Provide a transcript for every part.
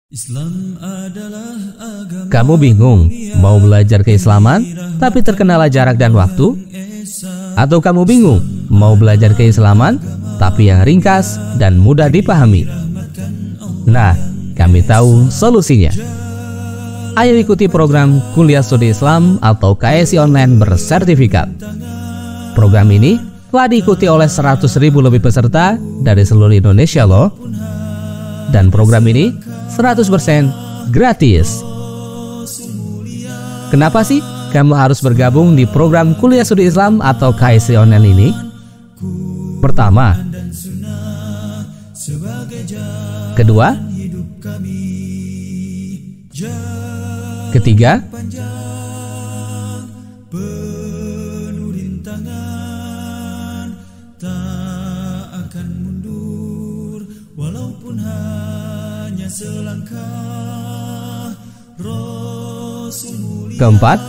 Islam adalah agama. Kamu bingung mau belajar keislaman tapi terkendala jarak dan waktu? Atau kamu bingung mau belajar keislaman tapi yang ringkas dan mudah dipahami? Nah, kami tahu solusinya. Ayo ikuti program Kuliah Studi Islam atau KSI Online bersertifikat. Program ini telah diikuti oleh 100.000 lebih peserta dari seluruh Indonesia loh. Dan program ini 100% gratis. Kenapa sih kamu harus bergabung di program Kuliah Studi Islam atau KSI Online ini? Pertama, kedua, ketiga, selangkah Rasul mulia, keempat,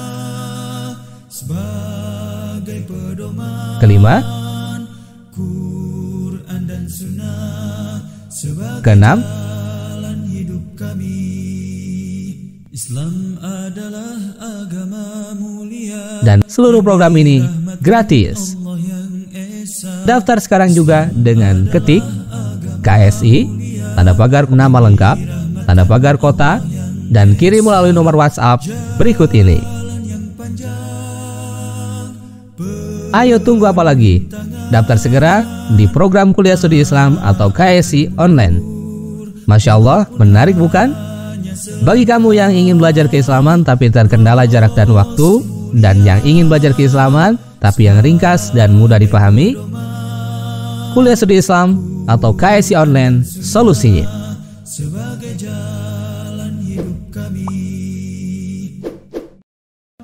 sebagai pedoman, kelima, Quran dan Sunnah sebagai keenam, jalan hidup kami. Islam adalah agama mulia dan seluruh program ini gratis. Allah yang esa. Daftar sekarang juga dengan ketik KSI tanda pagar nama lengkap, tanda pagar kota, dan kirim melalui nomor WhatsApp berikut ini. Ayo tunggu apa lagi? Daftar segera di program Kuliah Studi Islam atau KSI Online. Masya Allah, menarik bukan? Bagi kamu yang ingin belajar keislaman tapi terkendala jarak dan waktu, dan yang ingin belajar keislaman tapi yang ringkas dan mudah dipahami, Kuliah Studi Islam atau KSI Online solusinya. Sebagai jalan hidup kami,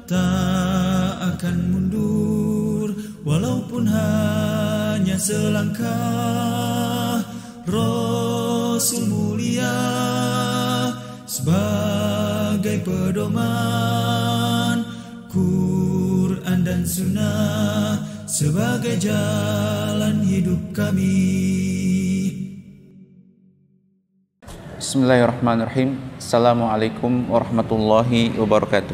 tak akan mundur walaupun hanya selangkah. Rasul mulia sebagai pedoman, Quran dan Sunnah sebagai jalan hidup kami. Bismillahirrahmanirrahim. Assalamualaikum warahmatullahi wabarakatuh.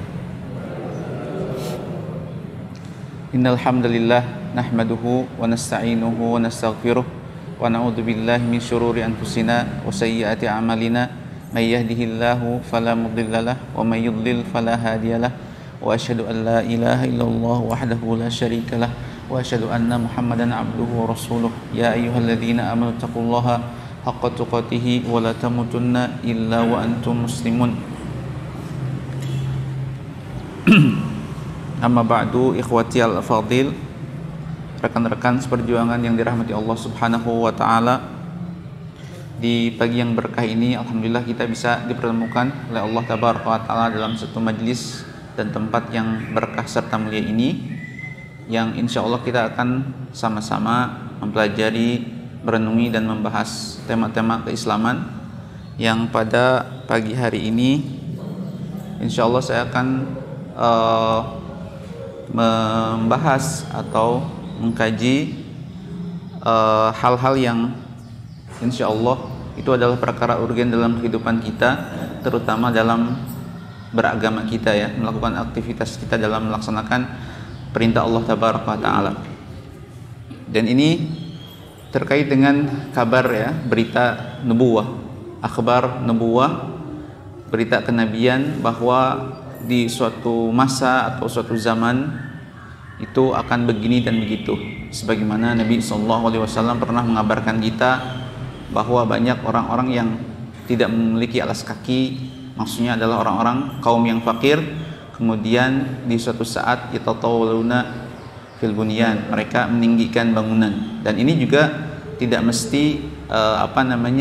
Innal hamdalillah nahmaduhu wa nasta'inuhu wa nastaghfiruh wa na'udzu billahi min syururi anfusina wa sayyiati a'malina may yahdihillahu fala mudhillalah wa may yudlil fala hadiyalah wa asyhadu an la ilaha illallah wahdahu la syarikalah wa asyhadu anna Muhammadan abduhu wa rasuluh. Ya ayyuhalladzina amanu taqullaha haqqa tuqatih wa la tamutunna illa wa antum muslimun. Amma ba'du, ikhwati al-fadil, rekan-rekan seperjuangan yang dirahmati Allah Subhanahu wa taala. Di pagi yang berkah ini alhamdulillah kita bisa dipertemukan oleh Allah Tabaraka wa taala dalam satu majlis dan tempat yang berkah serta mulia ini, yang insya Allah kita akan sama-sama mempelajari, merenungi dan membahas tema-tema keislaman, yang pada pagi hari ini insya Allah saya akan membahas atau mengkaji hal-hal yang insya Allah itu adalah perkara urgen dalam kehidupan kita, terutama dalam beragama kita ya, melakukan aktivitas kita dalam melaksanakan perintah Allah Tabaraka wa taala. Dan ini terkait dengan kabar ya, berita nubuwah, akhbar nubuwah, berita kenabian bahwa di suatu masa atau suatu zaman itu akan begini dan begitu. Sebagaimana Nabi SAW pernah mengabarkan kita bahwa banyak orang-orang yang tidak memiliki alas kaki, maksudnya adalah orang-orang kaum yang fakir, kemudian di suatu saat yatatawaluna fil bunyan, mereka meninggikan bangunan. Dan ini juga tidak mesti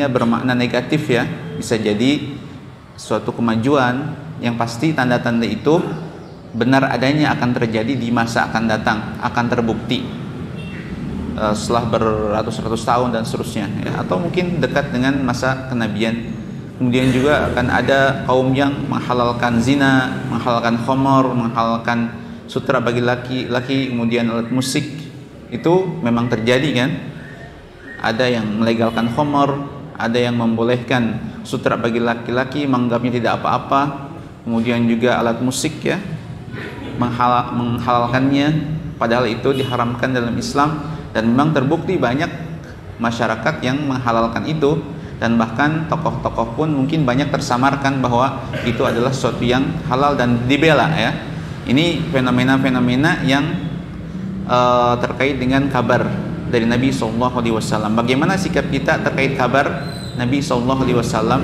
bermakna negatif ya, bisa jadi suatu kemajuan yang pasti tanda-tanda itu benar adanya akan terjadi di masa akan datang, akan terbukti setelah beratus-ratus tahun dan seterusnya ya, atau mungkin dekat dengan masa kenabian. Kemudian juga akan ada kaum yang menghalalkan zina, menghalalkan khamar, menghalalkan sutra bagi laki-laki, kemudian alat musik. Itu memang terjadi kan? Ada yang melegalkan khamar, ada yang membolehkan sutra bagi laki-laki, menganggapnya tidak apa-apa. Kemudian juga alat musik ya, menghalalkannya, padahal itu diharamkan dalam Islam. Dan memang terbukti banyak masyarakat yang menghalalkan itu, dan bahkan tokoh-tokoh pun mungkin banyak tersamarkan bahwa itu adalah sesuatu yang halal dan dibela ya. Ini fenomena-fenomena yang terkait dengan kabar dari Nabi SAW. Bagaimana sikap kita terkait kabar Nabi SAW?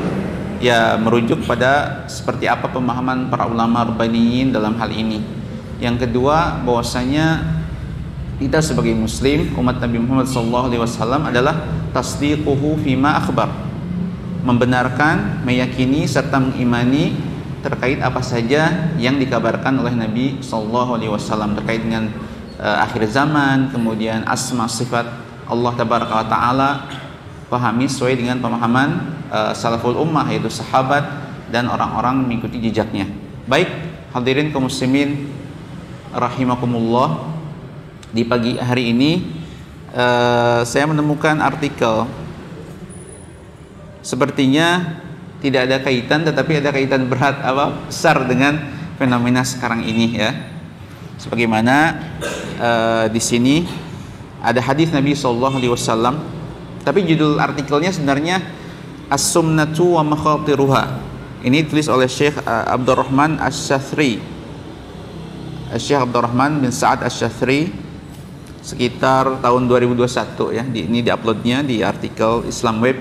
Ya, merujuk pada seperti apa pemahaman para ulama Rabbaniyin dalam hal ini. Yang kedua, bahwasanya kita sebagai Muslim, umat Nabi Muhammad SAW adalah tasdiquhu fima akhbar, membenarkan, meyakini serta mengimani terkait apa saja yang dikabarkan oleh Nabi SAW terkait dengan akhir zaman, kemudian asma sifat Allah Tabaraka wa Ta'ala, pahami sesuai dengan pemahaman salaful ummah, yaitu sahabat dan orang-orang mengikuti jejaknya. Baik, hadirin kaum muslimin rahimakumullah, di pagi hari ini saya menemukan artikel, sepertinya tidak ada kaitan, tetapi ada kaitan besar dengan fenomena sekarang ini ya. Sebagaimana di sini ada hadis Nabi SAW, tapi judul artikelnya sebenarnya As-Sunnatu wa Makhatiruha. Ini ditulis oleh Syekh Abdurrahman Asy-Syathri, Syekh Abdurrahman bin Sa'ad Asy-Syathri, sekitar tahun 2021 ya. Ini diuploadnya di artikel Islam Web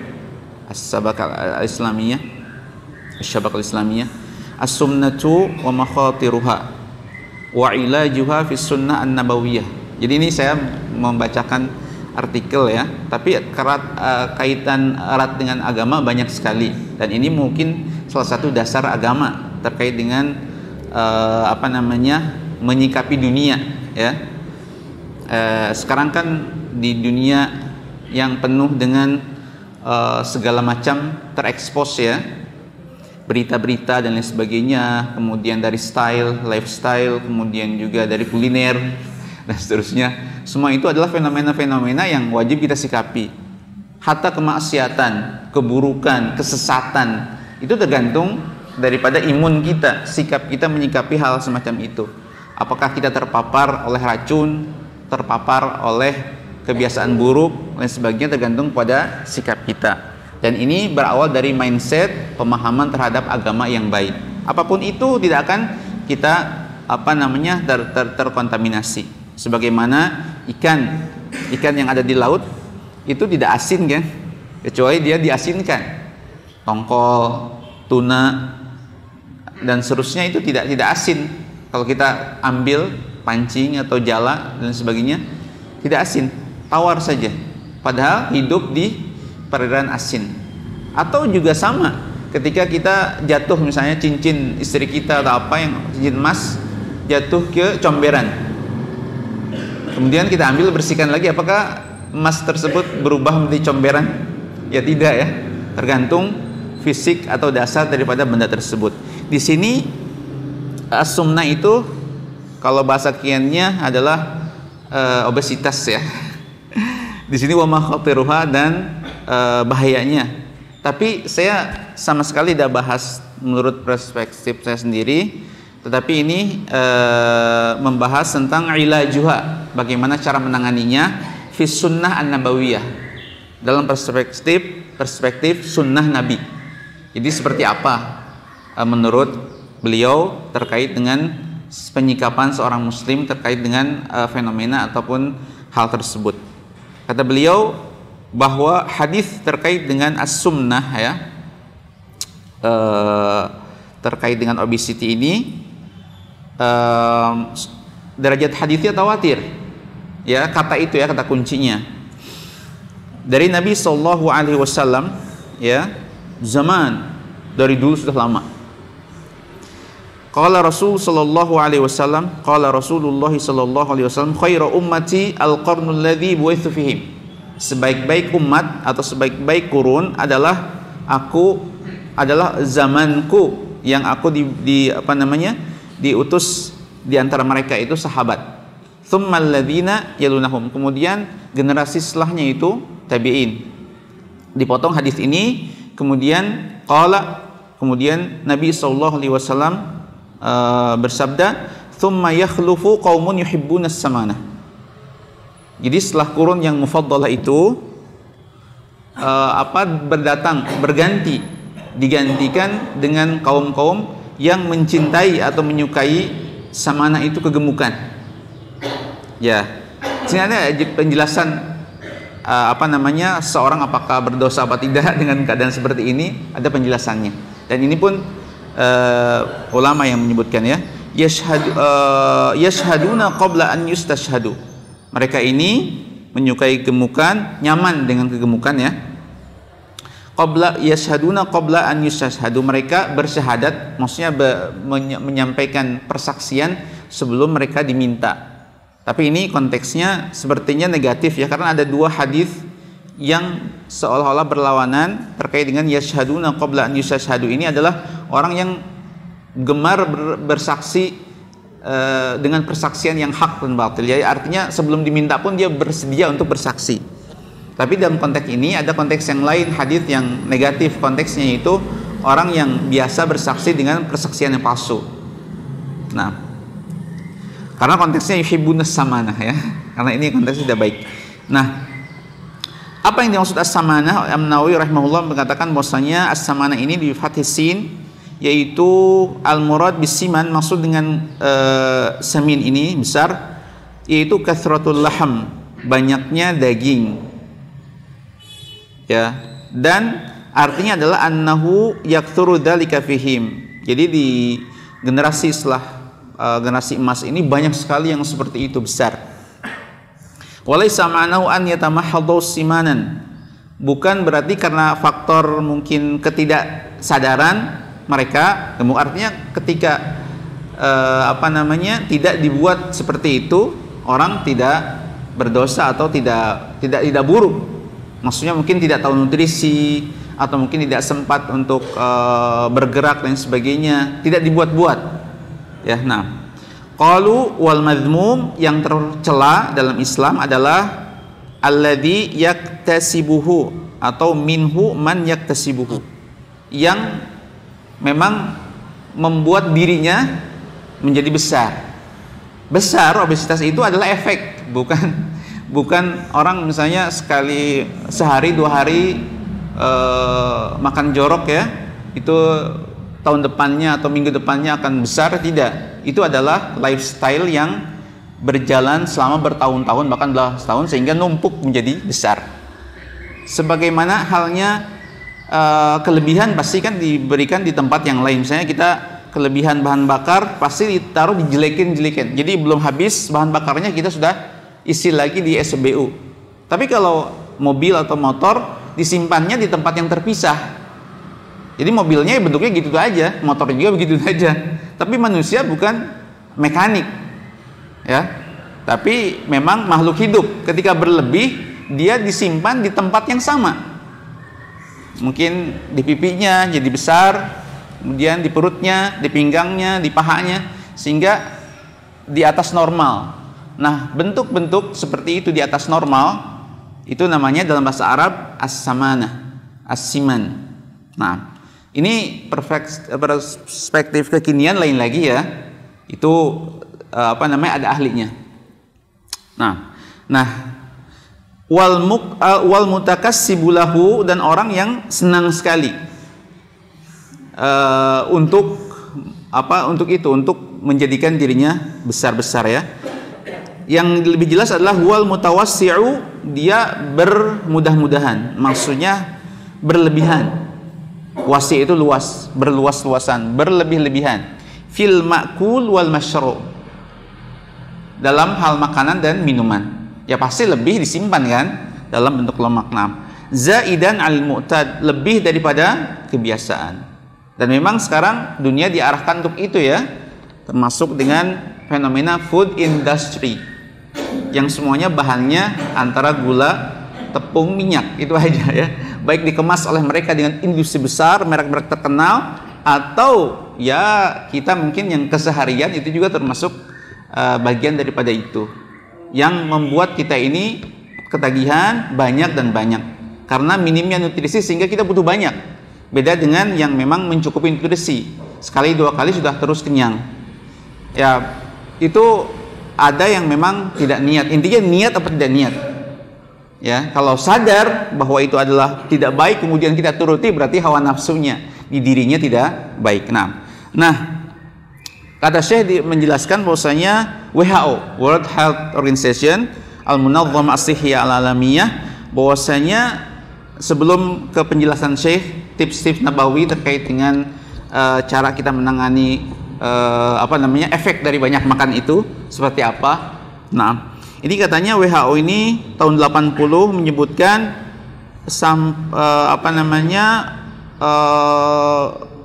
As-Syabakah Al-Islamiyah, As-Syabakah Al-Islamiyah, As-Sunnatu wa Makhatiruha wa ilajuha fi sunnah an-nabawiyah. Jadi ini saya membacakan artikel ya, tapi kaitan erat dengan agama banyak sekali, dan ini mungkin salah satu dasar agama terkait dengan menyikapi dunia ya. Sekarang kan di dunia yang penuh dengan segala macam terekspos ya, berita-berita dan lain sebagainya, kemudian dari style, lifestyle, kemudian juga dari kuliner dan seterusnya. Semua itu adalah fenomena-fenomena yang wajib kita sikapi. Hatta kemaksiatan, keburukan, kesesatan, itu tergantung daripada imun kita, sikap kita menyikapi hal semacam itu. Apakah kita terpapar oleh racun, terpapar oleh kebiasaan buruk, dan sebagainya, tergantung pada sikap kita. Dan ini berawal dari mindset, pemahaman terhadap agama yang baik. Apapun itu tidak akan kita terkontaminasi. Sebagaimana ikan yang ada di laut itu tidak asin kan, kecuali dia diasinkan. Tongkol, tuna dan seterusnya itu tidak asin. Kalau kita ambil pancing atau jala dan sebagainya, tidak asin, tawar saja. Padahal hidup di perairan asin. Atau juga sama, ketika kita jatuh misalnya cincin istri kita atau apa, yang cincin emas jatuh ke comberan, kemudian kita ambil bersihkan lagi, apakah emas tersebut berubah menjadi comberan? Ya tidak ya, tergantung fisik atau dasar daripada benda tersebut. Di sini as-sunnah itu kalau bahasa kiannya adalah obesitas ya. Di sini wa makhatiruha, dan bahayanya. Tapi saya sama sekali tidak bahas menurut perspektif saya sendiri, tetapi ini membahas tentang ilajuha, bagaimana cara menanganinya fi sunnah an-nabawiyah, dalam perspektif sunnah Nabi. Jadi seperti apa menurut beliau terkait dengan penyikapan seorang muslim terkait dengan fenomena ataupun hal tersebut. Kata beliau bahwa hadis terkait dengan as-sunnah ya, terkait dengan obesity ini, derajat hadisnya tawatir ya, kata itu ya, kata kuncinya dari Nabi SAW ya, zaman dari dulu sudah lama. Qala Rasul sallallahu alaihi wasallam, qala Rasulullah sallallahu alaihi wasallam, khairu ummati al-qarnul ladzi bu'itsu fihim. Sebaik-baik umat atau sebaik-baik kurun adalah zamanku yang aku diutus di antara mereka itu sahabat. Tsummal ladzina yalunahum, kemudian generasi setelahnya itu tabi'in. dipotong hadis ini, kemudian kemudian Nabi SAW bersabda, "Tsumma yakhlufu qaumun yuhibbuna as-samanah." Jadi setelah kurun yang mufaddalah itu digantikan dengan kaum-kaum yang mencintai atau menyukai samanah itu kegemukan. Ya, sini ada penjelasan seorang apakah berdosa apa tidak dengan keadaan seperti ini, ada penjelasannya. Dan ini pun ulama yang menyebutkan ya, yashhaduna qabla an yustashhadu. Mereka ini menyukai gemukan, nyaman dengan kegemukan ya. Yashhaduna qabla an yustashhadu, mereka bersyahadat, maksudnya menyampaikan persaksian sebelum mereka diminta. Tapi ini konteksnya sepertinya negatif ya, karena ada dua hadis yang seolah-olah berlawanan terkait dengan yashhaduna qabla an yustashhadu. Ini adalah orang yang gemar bersaksi dengan persaksian yang hak dan batil. Jadi artinya sebelum diminta pun dia bersedia untuk bersaksi. Tapi dalam konteks ini ada konteks yang lain, hadis yang negatif, konteksnya itu orang yang biasa bersaksi dengan persaksian yang palsu. Nah, karena konteksnya yuhibbunus samanah ya, karena ini konteksnya tidak baik. Nah, apa yang dimaksud as-samanah? An-Nawawi rahimahullah mengatakan bahwasanya as-samanah ini di fathis sin, yaitu al-murad bisiman, maksud dengan samin ini besar, yaitu kathratul laham, banyaknya daging ya, dan artinya adalah annahu yaktsuru dzalika fihim. Jadi di generasi setelah generasi emas ini banyak sekali yang seperti itu, besar. Walaysa ma'nahu an yatamahhadu simanan, bukan berarti karena faktor mungkin ketidaksadaran mereka, artinya ketika tidak dibuat seperti itu, orang tidak berdosa atau tidak buruk. Maksudnya mungkin tidak tahu nutrisi atau mungkin tidak sempat untuk bergerak dan sebagainya, tidak dibuat-buat. Ya, nah, qalu wal madhmum, yang tercela dalam Islam adalah alladzi yaktasibuhu atau minhu man yaktasibuhu, yang memang membuat dirinya menjadi besar. Obesitas itu adalah efek, bukan orang misalnya sehari 2 hari makan jorok ya, itu tahun depannya atau minggu depannya akan besar. Tidak, itu adalah lifestyle yang berjalan selama bertahun-tahun, bahkan belas tahun, sehingga numpuk menjadi besar. Sebagaimana halnya kelebihan pasti kan diberikan di tempat yang lain. Misalnya kita kelebihan bahan bakar pasti ditaruh dijelekin. Jadi belum habis bahan bakarnya kita sudah isi lagi di SPBU. Tapi kalau mobil atau motor disimpannya di tempat yang terpisah. Jadi mobilnya bentuknya gitu aja, motornya juga begitu aja. Tapi manusia bukan mekanik, ya. Tapi memang makhluk hidup. Ketika berlebih, dia disimpan di tempat yang sama. Mungkin di pipinya jadi besar, kemudian di perutnya, di pinggangnya, di pahanya, sehingga di atas normal. Nah, bentuk-bentuk seperti itu di atas normal, itu namanya dalam bahasa Arab as-samanah, as-siman. Nah, ini perspektif kekinian lain lagi ya. Itu ada ahlinya. Nah, wal mutakassibu lahu, dan orang yang senang sekali untuk menjadikan dirinya besar-besar ya. Yang lebih jelas adalah wal mutawassi'u, dia bermudah-mudahan, maksudnya berlebihan. Wasi itu luas, berluas-luasan, berlebih-lebihan. Fil ma'kul wal masyru', dalam hal makanan dan minuman. Ya pasti lebih disimpan kan dalam bentuk lemak. Zaidan al mu'tad, lebih daripada kebiasaan. Dan memang sekarang dunia diarahkan untuk itu ya, termasuk dengan fenomena food industry, yang semuanya bahannya antara gula, tepung, minyak, itu aja ya. Baik dikemas oleh mereka dengan industri besar, merek-merek terkenal, atau ya kita mungkin yang keseharian itu juga termasuk bagian daripada itu, yang membuat kita ini ketagihan banyak dan banyak. karena minimnya nutrisi sehingga kita butuh banyak. Beda dengan yang memang mencukupi nutrisi, sekali 2 kali sudah terus kenyang. Ya, itu ada yang memang tidak niat. Intinya niat apa tidak niat. Ya, kalau sadar bahwa itu adalah tidak baik kemudian kita turuti, berarti hawa nafsunya di dirinya tidak baik. Nah, kata Syekh menjelaskan bahwasanya WHO, World Health Organization, Al-Munazzamah As-Sihhiyah Al-Alamiyah, bahwasanya sebelum ke penjelasan Syekh tips-tips nabawi terkait dengan cara kita menangani efek dari banyak makan itu seperti apa. Nah, ini katanya WHO ini tahun 80 menyebutkan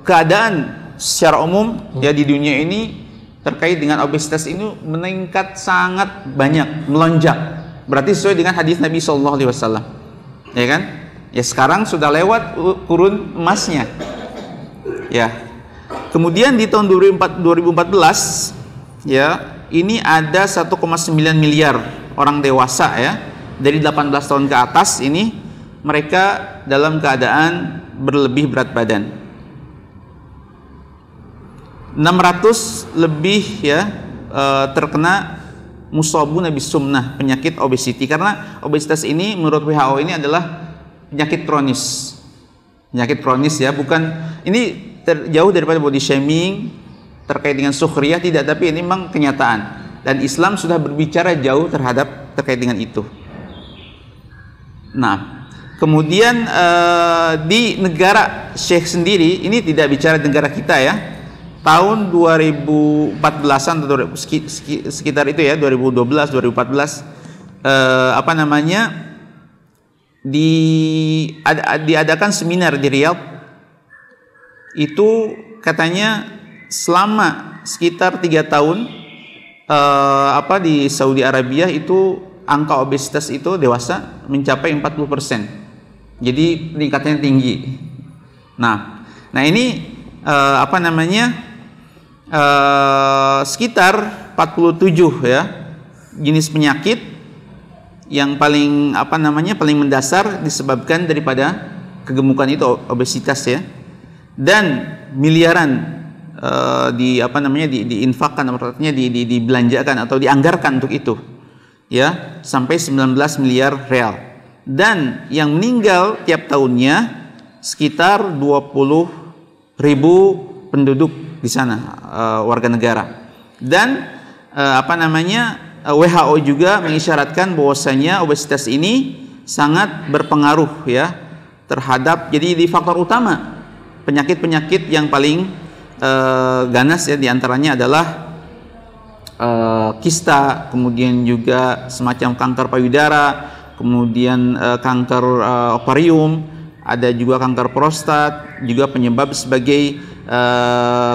keadaan secara umum ya di dunia ini terkait dengan obesitas ini meningkat sangat banyak, melonjak. Berarti sesuai dengan hadis Nabi Shallallahu Alaihi Wasallam, ya kan? Ya sekarang sudah lewat kurun emasnya. Ya. Kemudian di tahun 2014 ya, ini ada 1,9 miliar orang dewasa ya, dari 18 tahun ke atas ini mereka dalam keadaan berlebih berat badan. 600 lebih ya terkena musabuna bisumnah, penyakit obesiti, karena obesitas ini menurut WHO ini adalah penyakit kronis. Penyakit kronis ya, bukan ini jauh daripada body shaming terkait dengan sukhriyah, tidak, tapi ini memang kenyataan dan Islam sudah berbicara jauh terkait dengan itu. Nah, kemudian di negara Syekh sendiri, ini tidak bicara negara kita ya, tahun 2014-an atau sekitar itu ya, 2012 2014 diadakan seminar di Riyadh. Itu katanya selama sekitar 3 tahun di Saudi Arabia itu angka obesitas itu dewasa mencapai 40%. Jadi peningkatannya tinggi. Nah ini sekitar 47 ya jenis penyakit yang paling paling mendasar disebabkan daripada kegemukan itu, obesitas ya. Dan miliaran diinfakkan, artinya dibelanjakan atau dianggarkan untuk itu ya, sampai 19 miliar real. Dan yang meninggal tiap tahunnya sekitar 20.000 penduduk di sana, warga negara. Dan WHO juga mengisyaratkan bahwasanya obesitas ini sangat berpengaruh ya terhadap, jadi di faktor utama penyakit-penyakit yang paling ganas ya, diantaranya adalah kista, kemudian juga semacam kanker payudara, kemudian kanker ovarium, ada juga kanker prostat, juga penyebab sebagai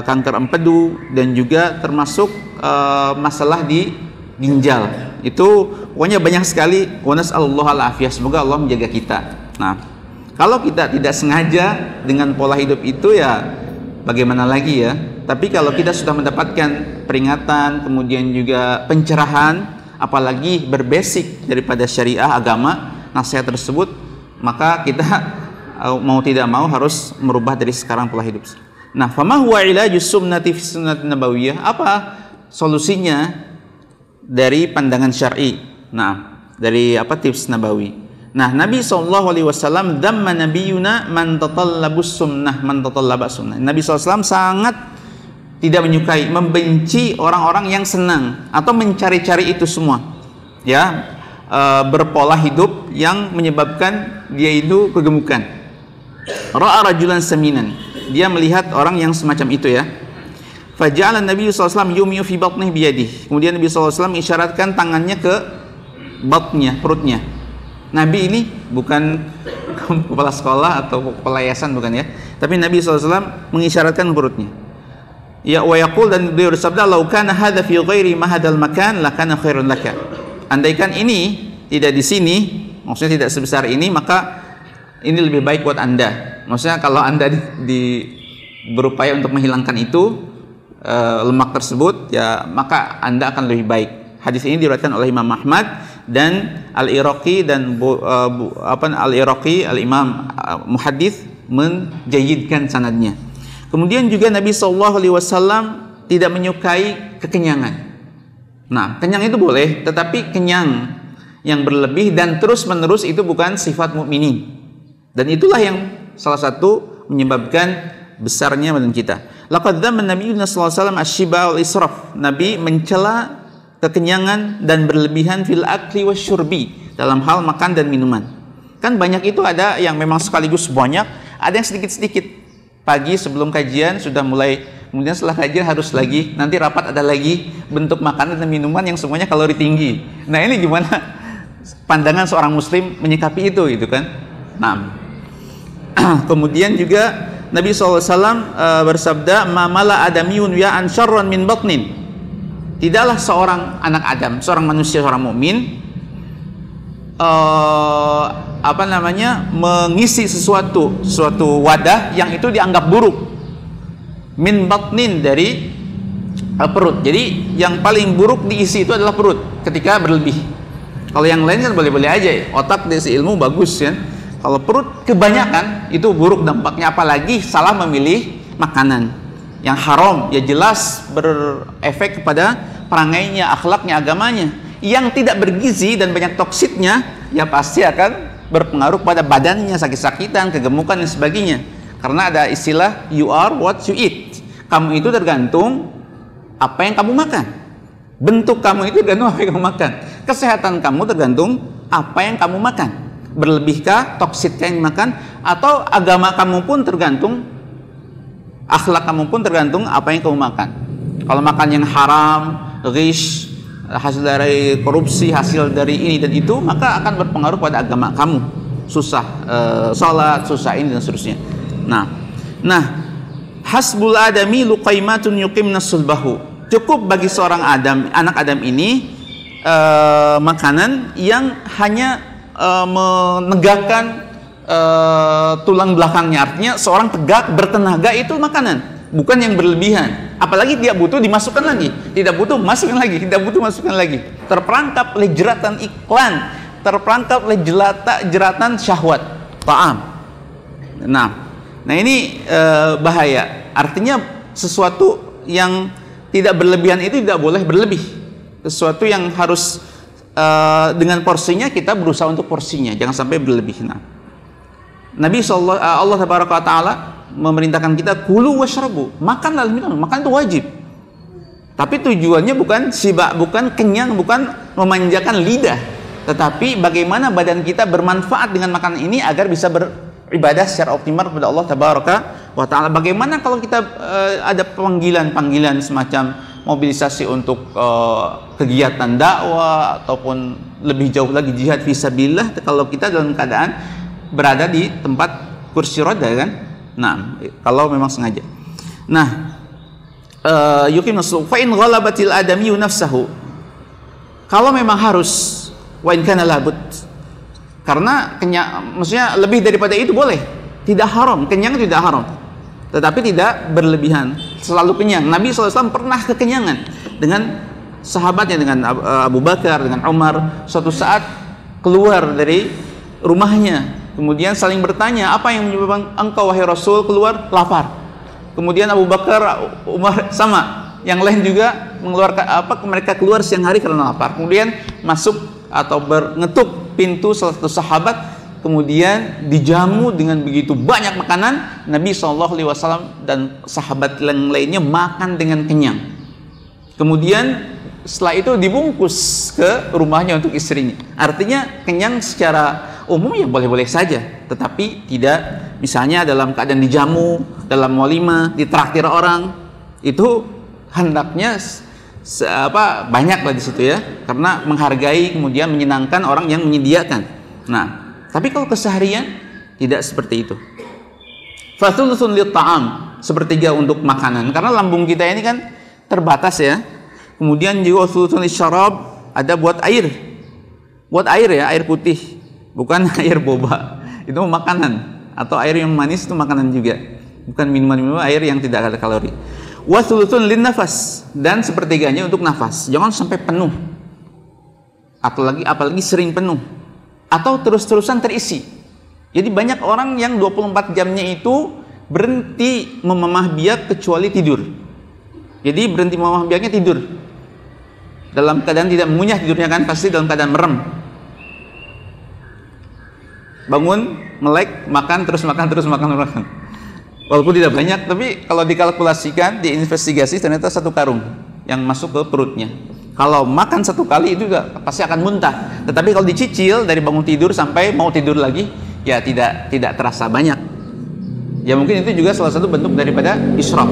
kanker empedu, dan juga termasuk masalah di ginjal. Itu pokoknya banyak sekali. Wa nas'alullah al-afiyah, semoga Allah menjaga kita. Nah, kalau kita tidak sengaja dengan pola hidup itu ya bagaimana lagi ya. Tapi kalau kita sudah mendapatkan peringatan, kemudian juga pencerahan, apalagi berbasic daripada syariah agama, nasihat tersebut, maka kita mau tidak mau harus merubah dari sekarang pola hidup. Nah, fama huwa ilajus sunnati fi sunnati nabawiyah? Apa solusinya dari pandangan syar'i? Nah, dari tips nabawi. Nah, Nabi SAW damma nabiyuna man tatallabus sunnah, man tatallaba sunnah. Nabi SAW sangat tidak menyukai, membenci orang-orang yang senang atau mencari-cari itu semua ya, berpola hidup yang menyebabkan dia itu kegemukan. Ra'a rajulan saminan, dia melihat orang yang semacam itu ya. Faja'ala Nabi SAW yumiyu fi batnih biyadih. Kemudian Nabi SAW isyaratkan tangannya ke batnya, perutnya. Nabi ini bukan kepala sekolah atau kepala yayasan, bukan ya, tapi Nabi SAW mengisyaratkan perutnya. Ya, wa yaqul, dan beliau bersabda, "Lau kana hadza fi ghairi ma hadzal makan lakana khairun laka." Andaikan ini tidak di sini, maksudnya tidak sebesar ini, maka ini lebih baik buat Anda. Maksudnya kalau Anda berupaya untuk menghilangkan itu lemak tersebut ya, maka Anda akan lebih baik. Hadis ini diriwayatkan oleh Imam Ahmad dan Al-Iraqi dan Al-Iraqi al-Imam muhaddits menjayidkan sanadnya. Kemudian juga Nabi SAW tidak menyukai kekenyangan. Nah, kenyang itu boleh, tetapi kenyang yang berlebih dan terus-menerus itu bukan sifat mukminin. Dan itulah yang salah satu menyebabkan besarnya badan kita. Laqad dzamma Nabi sallallahu alaihi wasallam asy-syiba wal israf. Nabi mencela kekenyangan dan berlebihan fil akli wasyurbi, dalam hal makan dan minuman. Kan banyak itu, ada yang memang sekaligus banyak, ada yang sedikit-sedikit. Pagi sebelum kajian sudah mulai, kemudian setelah kajian harus lagi, nanti rapat ada lagi bentuk makanan dan minuman yang semuanya kalori tinggi. Nah, ini gimana pandangan seorang muslim menyikapi itu gitu kan? Nah, kemudian juga Nabi SAW bersabda, "Mamala adamiyun ya an syarran min batnin." Tidaklah seorang anak Adam, seorang manusia, seorang mukmin mengisi suatu wadah yang itu dianggap buruk. Min batnin, dari perut. Jadi yang paling buruk diisi itu adalah perut ketika berlebih. Kalau yang lain kan boleh-boleh aja ya. Otak diisi ilmu bagus kan. Kalau perut kebanyakan itu buruk dampaknya, apalagi salah memilih makanan yang haram, ya jelas berefek kepada perangainya, akhlaknya, agamanya. Yang tidak bergizi dan banyak toksitnya, ya pasti akan berpengaruh pada badannya, sakit-sakitan, kegemukan dan sebagainya. Karena ada istilah you are what you eat. Kamu itu tergantung apa yang kamu makan. Bentuk kamu itu tergantung apa yang kamu makan. Kesehatan kamu tergantung apa yang kamu makan. Berlebihkah, toksikkah yang dimakan, atau agama kamu pun tergantung, akhlak kamu pun tergantung apa yang kamu makan. Kalau makan yang haram, ghish, hasil dari korupsi, hasil dari ini dan itu, maka akan berpengaruh pada agama kamu. Susah salat, susah ini dan seterusnya. Nah, hasbul adami luqaimatun yuqimna sulbahu. Cukup bagi seorang anak Adam ini makanan yang hanya menegakkan tulang belakangnya. Artinya seorang tegak, bertenaga, itu makanan, bukan yang berlebihan. Apalagi dia butuh dimasukkan lagi, tidak butuh masukkan lagi, tidak butuh masukkan lagi. Terperangkap oleh jeratan iklan, terperangkap oleh jeratan syahwat ta'am. Nah ini bahaya. Artinya sesuatu yang tidak berlebihan itu tidak boleh berlebih. Sesuatu yang harus dengan porsinya, kita berusaha untuk porsinya, jangan sampai berlebih. Nabi Allah Taala memerintahkan kita kulu washrabu, makan dan minum. Makan itu wajib, tapi tujuannya bukan syiba, bukan kenyang, bukan memanjakan lidah, tetapi bagaimana badan kita bermanfaat dengan makanan ini agar bisa beribadah secara optimal kepada Allah Taala. Bagaimana kalau kita ada panggilan semacam mobilisasi untuk kegiatan dakwah ataupun lebih jauh lagi jihad fisabilillah, kalau kita dalam keadaan berada di tempat kursi roda kan. Nah, kalau memang sengaja. Nah, yukim nasu fa in ghalabatil adami nafsahu. Kalau memang harus, wa in kana labud. Karena kenyang, maksudnya lebih daripada itu boleh. Tidak haram, kenyang tidak haram. Tetapi tidak berlebihan, selalu kenyang. Nabi SAW pernah kekenyangan dengan sahabatnya, dengan Abu Bakar, dengan Umar. Suatu saat keluar dari rumahnya, kemudian saling bertanya, apa yang menyebabkan engkau wahai Rasul keluar? Lapar. Kemudian Abu Bakar, Umar sama, yang lain juga mengeluarkan mereka keluar siang hari karena lapar. Kemudian masuk atau ngetuk pintu salah satu sahabat, kemudian dijamu dengan begitu banyak makanan. Nabi SAW dan sahabat yang lainnya makan dengan kenyang. Kemudian setelah itu dibungkus ke rumahnya untuk istrinya. Artinya kenyang secara umum ya boleh-boleh saja, tetapi tidak misalnya dalam keadaan dijamu, dalam walimah, ditraktir orang, itu hendaknya banyaklah di situ ya, karena menghargai kemudian menyenangkan orang yang menyediakan. Nah, tapi kalau keseharian tidak seperti itu. Fathuluthun lit-ta'am, sepertiga untuk makanan, karena lambung kita ini kan terbatas ya. Kemudian juga thuluthun lis-syarab, ada buat air. Buat air ya, air putih, bukan air boba. Itu makanan, atau air yang manis itu makanan juga. Bukan minuman-minuman, air yang tidak ada kalori. Wa thuluthun lin-nafas, dan sepertiganya untuk nafas. Jangan sampai penuh. apalagi sering penuh atau terus-terusan terisi. Jadi banyak orang yang 24 jamnya itu berhenti memamah biak kecuali tidur. Jadi berhenti memamah biaknya tidur. Dalam keadaan tidak mengunyah tidurnya kan, pasti dalam keadaan merem. Bangun, melek, makan, terus makan. Walaupun tidak banyak, tapi kalau dikalkulasikan, diinvestigasi, ternyata 1 karung yang masuk ke perutnya. Kalau makan 1 kali itu juga pasti akan muntah. Tetapi kalau dicicil dari bangun tidur sampai mau tidur lagi, ya tidak terasa banyak. Ya mungkin itu juga salah satu bentuk daripada israf.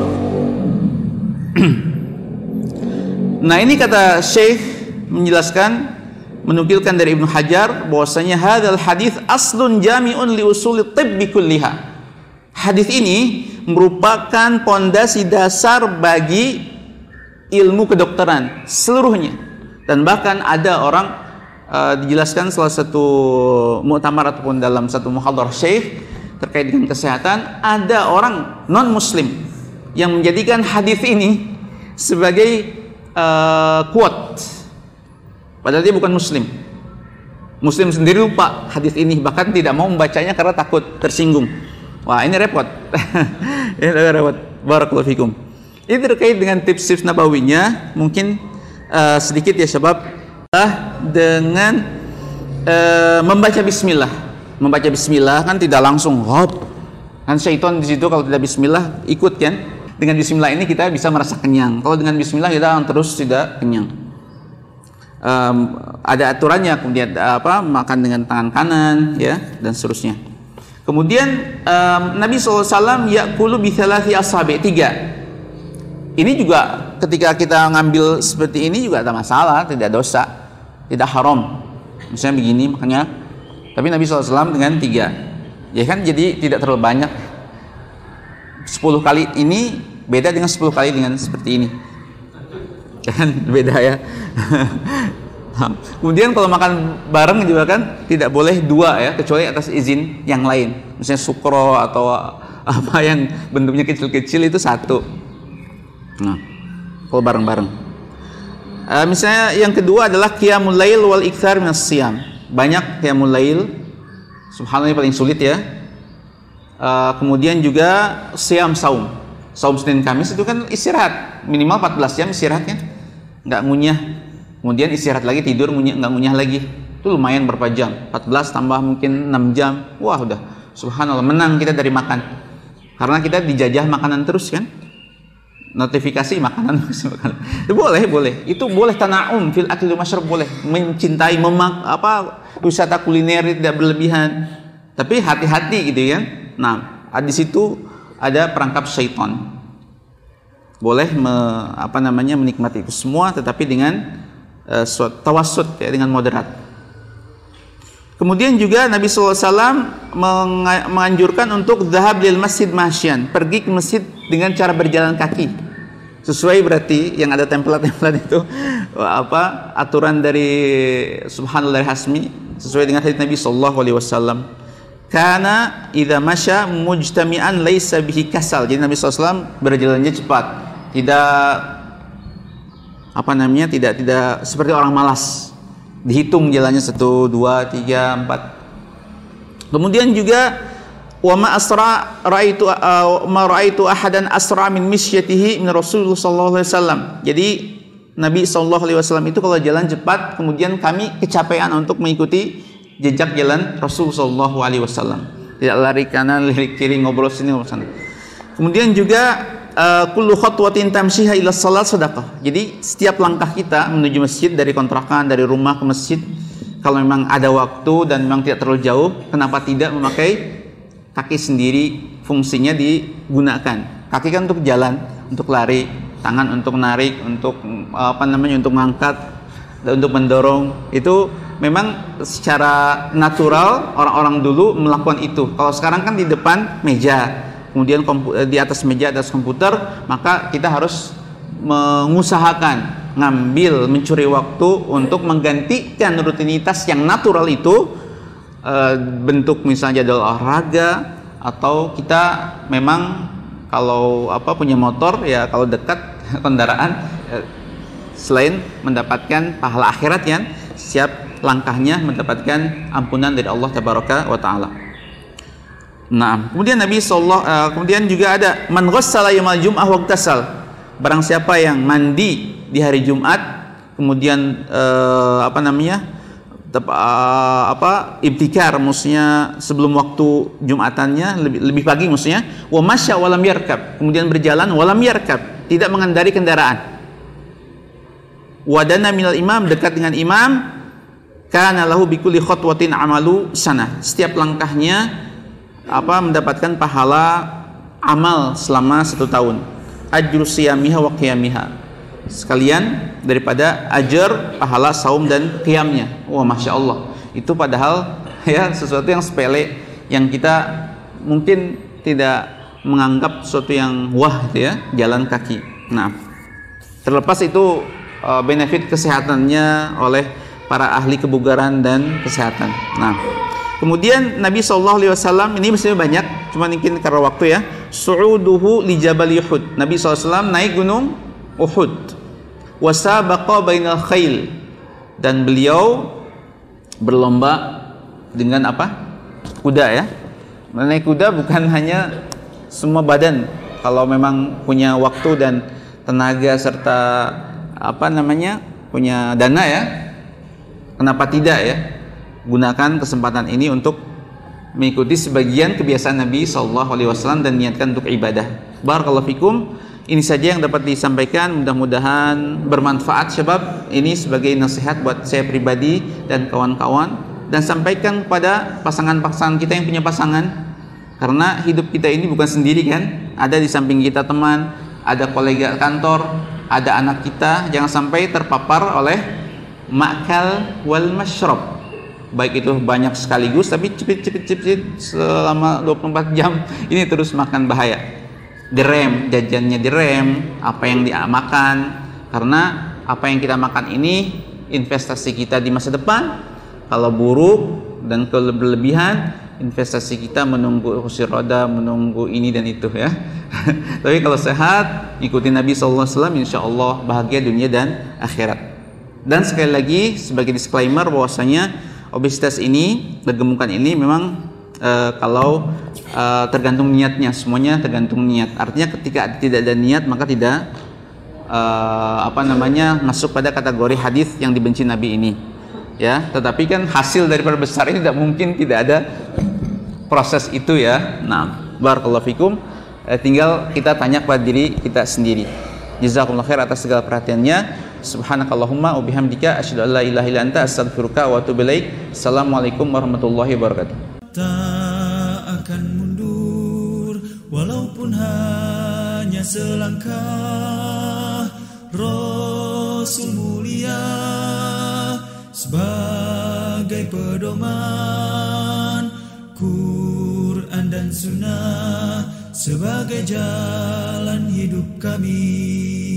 Nah ini kata Syekh menjelaskan, menukilkan dari Ibnu Hajar bahwasanya hadzal hadits aslun jami'un li usuli tibbi kulliha. Hadis ini merupakan pondasi dasar bagi ilmu kedokteran seluruhnya. Dan bahkan ada orang dijelaskan salah satu muktamar ataupun dalam satu muhadharah Syekh terkait dengan kesehatan, ada orang non muslim yang menjadikan hadis ini sebagai quote, padahal dia bukan muslim. Muslim sendiri lupa hadis ini, bahkan tidak mau membacanya karena takut tersinggung. Wah ini repot. Ini repot. Barakallahu fikum. Ini terkait dengan tips-tips nabawinya, mungkin sedikit ya syabab, dengan membaca bismillah. Membaca bismillah kan tidak langsung hop. Kan syaitan di situ kalau tidak bismillah ikut kan. Dengan bismillah ini kita bisa merasa kenyang. Kalau dengan bismillah kita akan terus tidak kenyang. Ada aturannya, kemudian makan dengan tangan kanan ya dan seterusnya. Kemudian Nabi SAW ya'kulu bi thalathi ashabi, 3. Ini juga ketika kita ngambil seperti ini juga ada masalah, tidak dosa, tidak haram. Misalnya begini makanya, tapi Nabi SAW dengan 3. Ya kan jadi tidak terlalu banyak. 10 kali ini beda dengan 10 kali dengan seperti ini. Kan beda ya. Kemudian kalau makan bareng juga kan tidak boleh 2 ya, kecuali atas izin yang lain. Misalnya sukro atau apa yang bentuknya kecil-kecil itu 1. Nah, kalau bareng-bareng. Misalnya yang kedua adalah qiyamul lail wal iktsar minas shiyam. Banyak qiyamul lail. Subhanallah ini paling sulit ya. Kemudian juga shiyam saum. Saum Senin Kamis itu kan istirahat, minimal 14 jam istirahat kan. Enggak ngunyah. Kemudian istirahat lagi, tidur, nggak ngunyah lagi. Itu lumayan berapa jam? 14 tambah mungkin 6 jam. Wah udah, subhanallah, menang kita dari makan. Karena kita dijajah makanan terus kan. Notifikasi makanan. Itu boleh. Itu boleh tana'um fil akli wa masyrab, boleh. Mencintai, wisata kuliner tidak berlebihan. Tapi hati-hati gitu kan. Nah, di situ ada perangkap syaitan. Boleh menikmati itu semua, tetapi dengan tawassut ya, dengan moderat. Kemudian juga Nabi SAW menganjurkan untuk dhahab lil masjid masyan, pergi ke masjid dengan cara berjalan kaki. Sesuai berarti yang ada template-template itu aturan dari Subhanallah Hasmi sesuai dengan hadits Nabi SAW. Karena idza masya mujtami'an laisa bihi kasal. Jadi Nabi SAW berjalannya cepat, tidak seperti orang malas, dihitung jalannya 1, 2, 3, 4. Kemudian juga wa ma asra ra'aitu ahadan asra min misyatihi min Rasulullah sallallahu alaihi wasallam. Jadi Nabi sallallahu alaihi wasallam itu kalau jalan cepat, kemudian kami kecapean untuk mengikuti jejak jalan Rasul sallallahu alaihi wasallam. Tidak lari kanan, lari kiri, ngobrol sini, ngobrol sana. Kemudian juga kullu khatwatin tamshiha ila shalat sadaqah. Jadi setiap langkah kita menuju masjid dari kontrakan, dari rumah ke masjid, kalau memang ada waktu dan memang tidak terlalu jauh, kenapa tidak memakai kaki sendiri, fungsinya digunakan. Kaki kan untuk jalan, untuk lari, tangan untuk narik, untuk untuk mengangkat, dan untuk mendorong. Itu memang secara natural orang-orang dulu melakukan itu. Kalau sekarang kan di depan meja, kemudian di atas meja, atas komputer, maka kita harus mengusahakan mencuri waktu untuk menggantikan rutinitas yang natural itu, bentuk misalnya jadwal olahraga, atau kita memang kalau punya motor ya, kalau dekat kendaraan, selain mendapatkan pahala akhirat ya, setiap langkahnya mendapatkan ampunan dari Allah Tabaraka wa Ta'ala. Nah, kemudian kemudian juga ada man ghassala yaumal jum'ah waqtasal. Barang siapa yang mandi di hari Jumat, kemudian ibtikar, maksudnya sebelum waktu Jumatannya, lebih pagi maksudnya, wa masya walam yarkab, kemudian berjalan walam yarkab, tidak mengendari kendaraan, wadana minal imam, dekat dengan imam, kana lahu bikulli khotwatin amalu sanah, setiap langkahnya mendapatkan pahala amal selama 1 tahun, ajru siyamiha wa qiyamiha, sekalian daripada ajar pahala saum dan qiyamnya. Wah, masya Allah, itu padahal ya sesuatu yang sepele yang kita mungkin tidak menganggap sesuatu yang wah gitu ya, jalan kaki. Nah, terlepas itu benefit kesehatannya oleh para ahli kebugaran dan kesehatan. Nah, kemudian Nabi SAW ini mestinya banyak, cuma mungkin karena waktu ya. Su'uduhu li Jabal Uhud. Nabi SAW naik gunung Uhud. Wasabaqa bainal khail, dan beliau berlomba dengan kuda ya. Naik kuda bukan hanya semua badan, kalau memang punya waktu dan tenaga serta punya dana ya, kenapa tidak ya, gunakan kesempatan ini untuk mengikuti sebagian kebiasaan Nabi SAW dan niatkan untuk ibadah. Barakallahu fikum. Ini saja yang dapat disampaikan, mudah-mudahan bermanfaat sebab ini sebagai nasihat buat saya pribadi dan kawan-kawan, dan sampaikan kepada pasangan-pasangan kita yang punya pasangan, karena hidup kita ini bukan sendiri kan, ada di samping kita teman, ada kolega kantor, ada anak kita. Jangan sampai terpapar oleh ma'kal wal masyrab, baik itu banyak sekaligus tapi cepet selama 24 jam, ini terus makan bahaya. Direm, jajannya direm, apa yang dimakan, karena apa yang kita makan ini investasi kita di masa depan. Kalau buruk dan berlebihan, investasi kita menunggu kursi roda, menunggu ini dan itu ya. Tapi kalau sehat, ikuti Nabi SAW, insya Allah bahagia dunia dan akhirat. Dan sekali lagi sebagai disclaimer bahwasanya obesitas ini, kegemukan ini memang kalau tergantung niatnya, semuanya tergantung niat. Artinya ketika tidak ada niat maka tidak masuk pada kategori hadis yang dibenci Nabi ini. Ya, tetapi kan hasil dari perbesar ini tidak mungkin tidak ada proses itu ya. Nah, barakallahu fikum. Tinggal kita tanya kepada diri kita sendiri. Jazakumullah khair atas segala perhatiannya. Subhanakallahumma wa bihamdika asyhadu an la ilaha illa anta astaghfiruka wa atubu ilaik. Assalamualaikum warahmatullahi wabarakatuh. Tak akan mundur walaupun hanya selangkah. Rasul mulia sebagai pedoman, Quran dan Sunnah sebagai jalan hidup kami.